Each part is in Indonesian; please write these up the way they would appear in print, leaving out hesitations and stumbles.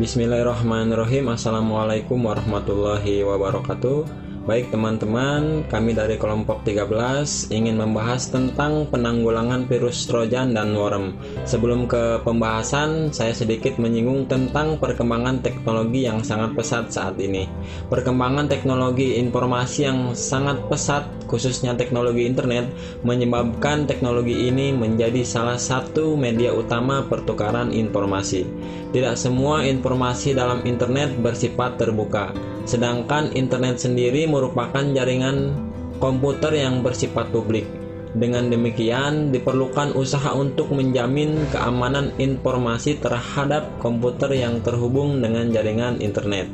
Bismillahirrahmanirrahim. Assalamualaikum warahmatullahi wabarakatuh. Baik teman-teman, kami dari kelompok 13 ingin membahas tentang penanggulangan virus Trojan dan worm. Sebelum ke pembahasan, saya sedikit menyinggung tentang perkembangan teknologi yang sangat pesat saat ini. Perkembangan teknologi informasi yang sangat pesat, khususnya teknologi internet, menyebabkan teknologi ini menjadi salah satu media utama pertukaran informasi. Tidak semua informasi dalam internet bersifat terbuka, sedangkan internet sendiri merupakan jaringan komputer yang bersifat publik. Dengan demikian, diperlukan usaha untuk menjamin keamanan informasi terhadap komputer yang terhubung dengan jaringan internet.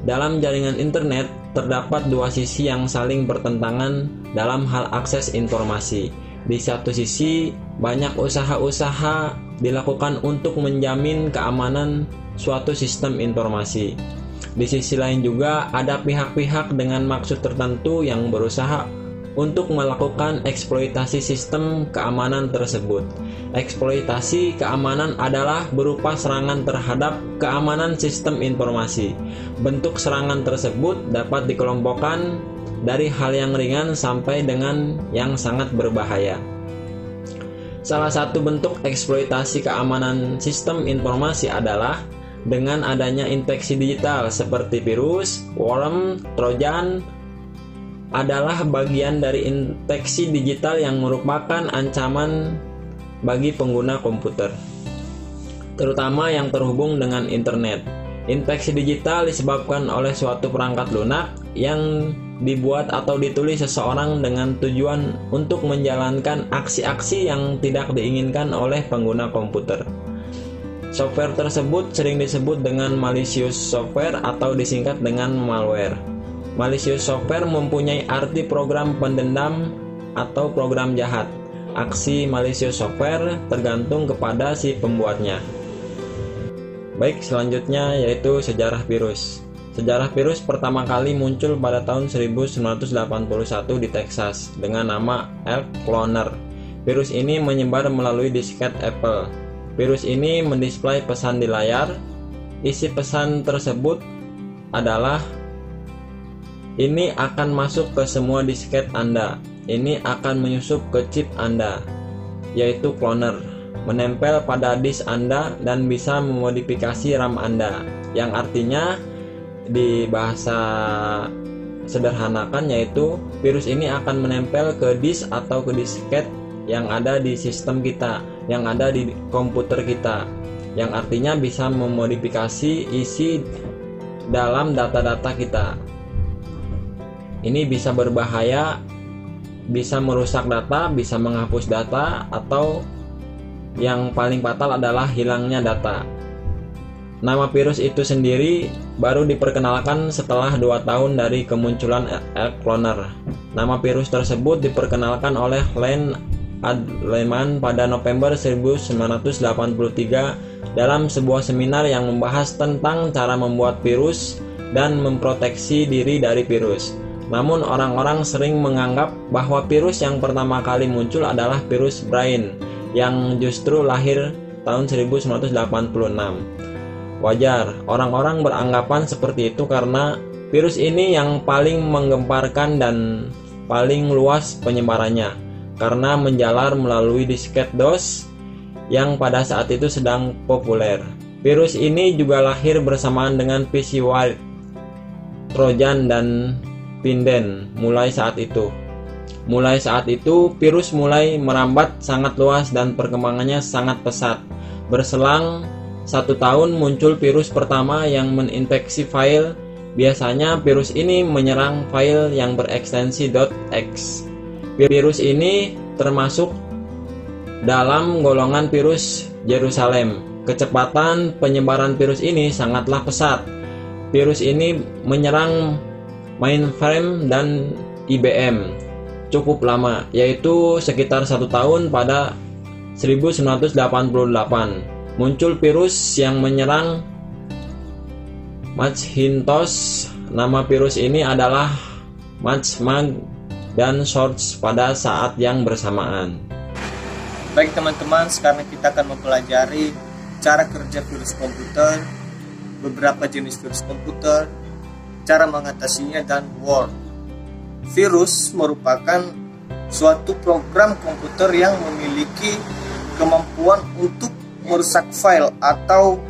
Dalam jaringan internet, terdapat dua sisi yang saling bertentangan dalam hal akses informasi. Di satu sisi, banyak usaha-usaha dilakukan untuk menjamin keamanan suatu sistem informasi. Di sisi lain juga ada pihak-pihak dengan maksud tertentu yang berusaha untuk melakukan eksploitasi sistem keamanan tersebut. Eksploitasi keamanan adalah berupa serangan terhadap keamanan sistem informasi. Bentuk serangan tersebut dapat dikelompokkan dari hal yang ringan sampai dengan yang sangat berbahaya. Salah satu bentuk eksploitasi keamanan sistem informasi adalah dengan adanya infeksi digital seperti virus, worm, trojan adalah bagian dari infeksi digital yang merupakan ancaman bagi pengguna komputer, terutama yang terhubung dengan internet. Infeksi digital disebabkan oleh suatu perangkat lunak yang dibuat atau ditulis seseorang dengan tujuan untuk menjalankan aksi-aksi yang tidak diinginkan oleh pengguna komputer. Software tersebut sering disebut dengan malicious software atau disingkat dengan malware. Malicious software mempunyai arti program pendendam atau program jahat. Aksi malicious software tergantung kepada si pembuatnya. Baik, selanjutnya yaitu sejarah virus. Sejarah virus pertama kali muncul pada tahun 1981 di Texas dengan nama Elk Cloner. Virus ini menyebar melalui disket Apple. Virus ini mendisplay pesan di layar. Isi pesan tersebut adalah, ini akan masuk ke semua disket Anda. Ini akan menyusup ke chip Anda, yaitu cloner, menempel pada disk Anda dan bisa memodifikasi RAM Anda. Yang artinya di bahasa sederhanakan yaitu virus ini akan menempel ke disk atau ke disket yang ada di sistem kita, yang ada di komputer kita, yang artinya bisa memodifikasi isi dalam data-data kita. Ini bisa berbahaya, bisa merusak data, bisa menghapus data, atau yang paling fatal adalah hilangnya data. Nama virus itu sendiri baru diperkenalkan setelah 2 tahun dari kemunculan Elk Cloner. Nama virus tersebut diperkenalkan oleh Len Adleman pada November 1983 dalam sebuah seminar yang membahas tentang cara membuat virus dan memproteksi diri dari virus. Namun orang-orang sering menganggap bahwa virus yang pertama kali muncul adalah virus Brain yang justru lahir tahun 1986. Wajar, orang-orang beranggapan seperti itu karena virus ini yang paling menggemparkan dan paling luas penyebarannya, karena menjalar melalui disket DOS yang pada saat itu sedang populer. Virus ini juga lahir bersamaan dengan PC Wild, Trojan, dan Pinden. Mulai saat itu virus mulai merambat sangat luas dan perkembangannya sangat pesat. Berselang 1 tahun muncul virus pertama yang menginfeksi file. Biasanya virus ini menyerang file yang berekstensi .x. Virus ini termasuk dalam golongan virus Yerusalem. Kecepatan penyebaran virus ini sangatlah pesat. Virus ini menyerang mainframe dan IBM cukup lama, yaitu sekitar 1 tahun. Pada 1988 muncul virus yang menyerang Macintosh. Nama virus ini adalah Matchmag dan Source pada saat yang bersamaan. Baik teman-teman, sekarang kita akan mempelajari cara kerja virus komputer beberapa jenis virus komputer, cara mengatasinya, dan worm. Virus merupakan suatu program komputer yang memiliki kemampuan untuk merusak file atau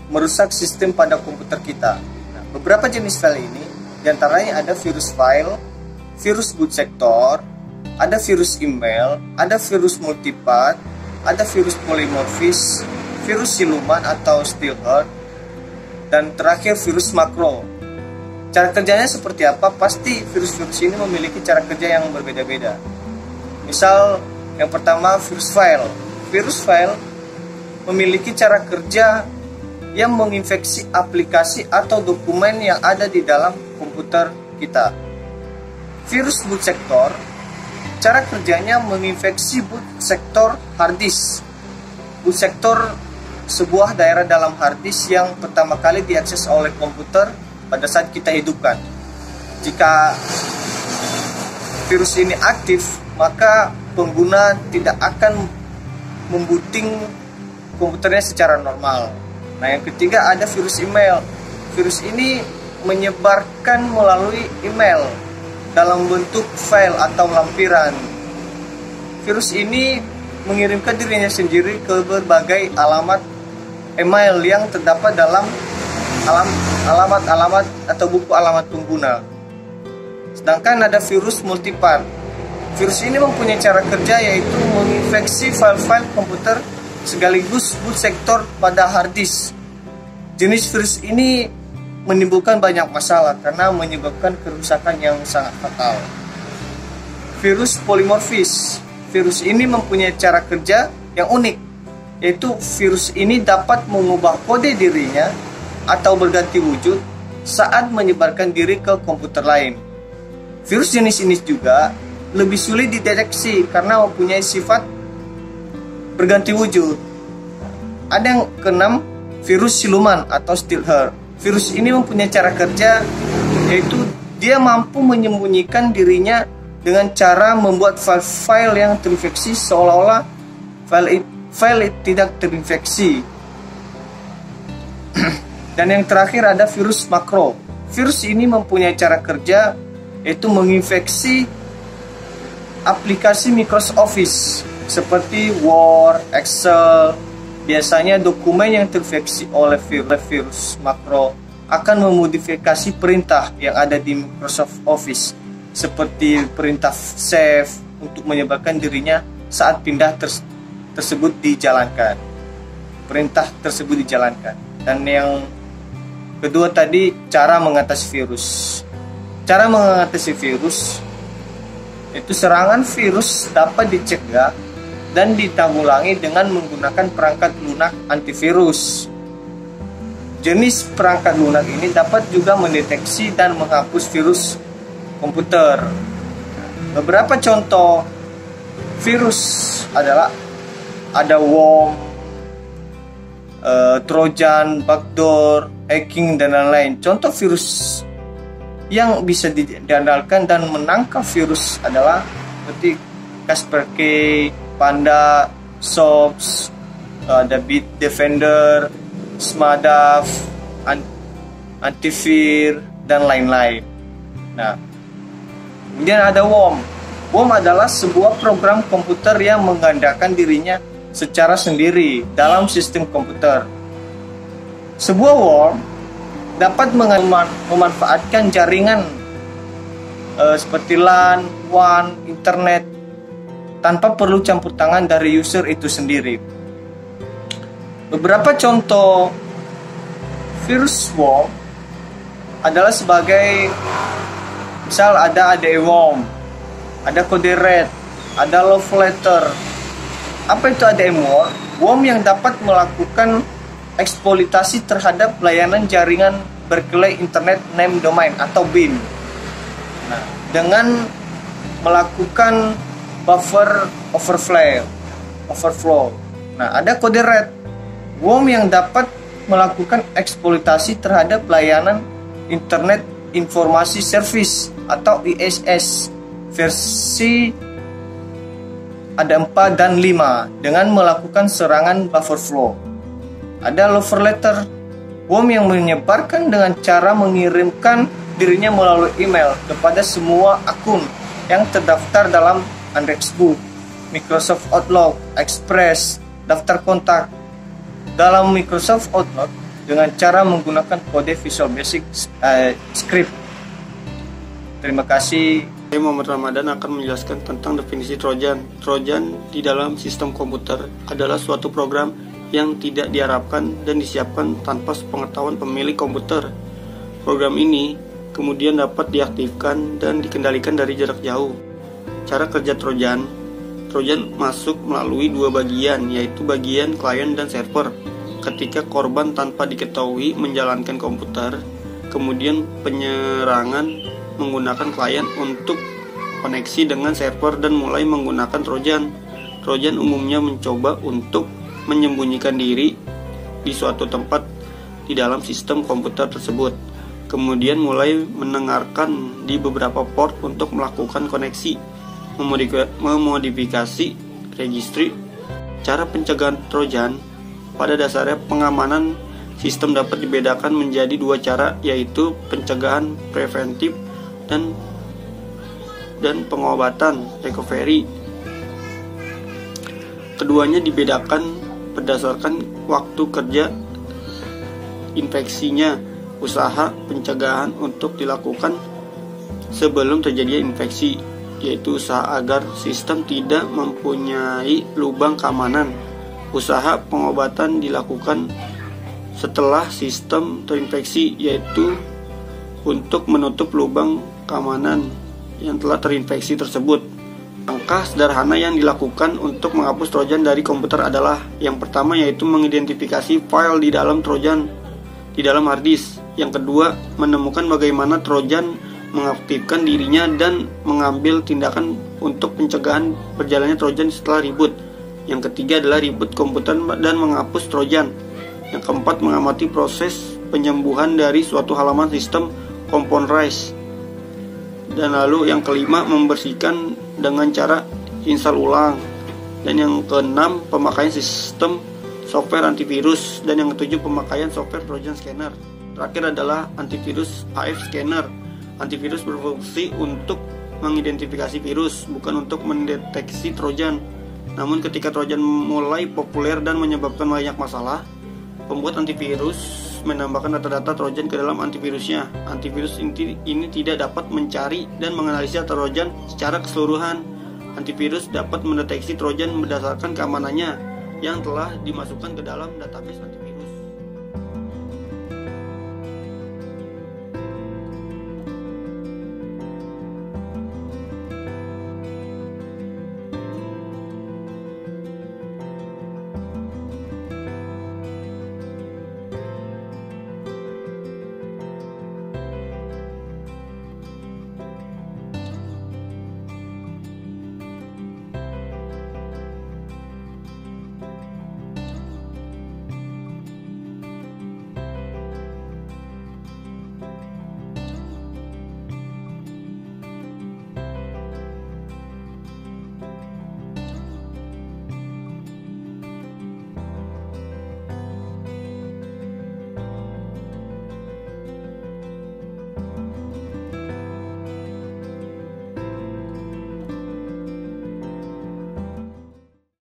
merusak sistem pada komputer kita. Nah, beberapa jenis file ini diantaranya ada virus file, virus boot sector, ada virus email, ada virus multipath, ada virus polymorphis, virus siluman atau stealth, dan terakhir virus makro. Cara kerjanya seperti apa? Pasti virus-virus ini memiliki cara kerja yang berbeda-beda. Misal yang pertama virus file. Virus file memiliki cara kerja yang menginfeksi aplikasi atau dokumen yang ada di dalam komputer kita. Virus boot sector, cara kerjanya menginfeksi boot sector hard disk. Boot sector sebuah daerah dalam hard disk yang pertama kali diakses oleh komputer pada saat kita hidupkan. Jika virus ini aktif, maka pengguna tidak akan membooting komputernya secara normal. Nah, yang ketiga ada virus email. Virus ini menyebarkan melalui email dalam bentuk file atau lampiran. Virus ini mengirimkan dirinya sendiri ke berbagai alamat email yang terdapat dalam alamat-alamat atau buku alamat pengguna. Sedangkan ada virus multipath. Virus ini mempunyai cara kerja yaitu menginfeksi file-file komputer sekaligus boot sector pada hard disk. Jenis virus ini menimbulkan banyak masalah karena menyebabkan kerusakan yang sangat fatal. Virus polymorphis. Virus ini mempunyai cara kerja yang unik, yaitu virus ini dapat mengubah kode dirinya atau berganti wujud saat menyebarkan diri ke komputer lain. Virus jenis ini juga lebih sulit dideteksi karena mempunyai sifat berganti wujud. Ada yang keenam, virus siluman atau stealth. Virus ini mempunyai cara kerja yaitu dia mampu menyembunyikan dirinya dengan cara membuat file-file yang terinfeksi seolah-olah file tidak terinfeksi. Dan yang terakhir ada virus makro. Virus ini mempunyai cara kerja yaitu menginfeksi aplikasi Microsoft Office seperti Word, Excel. Biasanya dokumen yang terinfeksi oleh virus makro akan memodifikasi perintah yang ada di Microsoft Office seperti perintah save untuk menyebarkan dirinya saat pindah tersebut dijalankan. Perintah tersebut dijalankan. Dan yang kedua tadi, cara mengatasi virus. Cara mengatasi virus itu serangan virus dapat dicegah dan ditanggulangi dengan menggunakan perangkat lunak antivirus. Jenis perangkat lunak ini dapat juga mendeteksi dan menghapus virus komputer. Beberapa contoh virus adalah ada worm, trojan, backdoor, hacking, dan lain-lain. Contoh virus yang bisa diandalkan dan menangkal virus adalah seperti Kaspersky, Panda, Sops, ada Bitdefender, Smadaf, Antivir, dan lain-lain. Nah, kemudian ada worm. Worm adalah sebuah program komputer yang menggandakan dirinya secara sendiri dalam sistem komputer. Sebuah worm dapat memanfaatkan jaringan seperti LAN, WAN, internet tanpa perlu campur tangan dari user itu sendiri. Beberapa contoh virus worm adalah sebagai misal ada ADE worm, ada kode red, ada love letter. Apa itu ADE worm? Worm yang dapat melakukan eksploitasi terhadap layanan jaringan berkelay internet name domain atau BIN. Nah, dengan melakukan buffer overflow. Nah, ada kode red. Worm yang dapat melakukan eksploitasi terhadap layanan internet informasi service atau ISS versi ada 4 dan 5 dengan melakukan serangan buffer flow. Ada love letter. Worm yang menyebarkan dengan cara mengirimkan dirinya melalui email kepada semua akun yang terdaftar dalam Android Book, Microsoft Outlook, Express, daftar kontak. Dalam Microsoft Outlook dengan cara menggunakan kode Visual Basic Script. Terima kasih. Saya Muhammad Ramadan akan menjelaskan tentang definisi Trojan. Trojan di dalam sistem komputer adalah suatu program yang tidak diharapkan dan disiapkan tanpa sepengetahuan pemilik komputer. Program ini kemudian dapat diaktifkan dan dikendalikan dari jarak jauh. Cara kerja Trojan masuk melalui dua bagian, yaitu bagian klien dan server. Ketika korban tanpa diketahui menjalankan komputer, kemudian penyerangan menggunakan klien untuk koneksi dengan server dan mulai menggunakan Trojan. Trojan umumnya mencoba untuk menyembunyikan diri di suatu tempat di dalam sistem komputer tersebut. Kemudian mulai mendengarkan di beberapa port untuk melakukan koneksi, memodifikasi registry. Cara pencegahan Trojan, pada dasarnya pengamanan sistem dapat dibedakan menjadi dua cara, yaitu pencegahan preventif dan pengobatan recovery. Keduanya dibedakan berdasarkan waktu kerja infeksinya. Usaha pencegahan untuk dilakukan sebelum terjadinya infeksi, yaitu usaha agar sistem tidak mempunyai lubang keamanan. Usaha pengobatan dilakukan setelah sistem terinfeksi, yaitu untuk menutup lubang keamanan yang telah terinfeksi tersebut. Langkah sederhana yang dilakukan untuk menghapus Trojan dari komputer adalah: yang pertama yaitu mengidentifikasi file di dalam Trojan di dalam hard disk. Yang kedua, menemukan bagaimana Trojan mengaktifkan dirinya dan mengambil tindakan untuk pencegahan berjalannya Trojan setelah reboot. Yang ketiga adalah reboot komputer dan menghapus Trojan. Yang keempat, mengamati proses penyembuhan dari suatu halaman sistem compromise. Dan lalu yang kelima, membersihkan dengan cara install ulang. Dan yang keenam, pemakaian sistem software antivirus. Dan yang ketujuh, pemakaian software Trojan Scanner. Terakhir adalah antivirus AF Scanner. Antivirus berfungsi untuk mengidentifikasi virus, bukan untuk mendeteksi Trojan. Namun ketika Trojan mulai populer dan menyebabkan banyak masalah, pembuat antivirus menambahkan data-data Trojan ke dalam antivirusnya. Antivirus ini tidak dapat mencari dan menganalisa Trojan secara keseluruhan. Antivirus dapat mendeteksi Trojan berdasarkan keamanannya yang telah dimasukkan ke dalam database antivirus.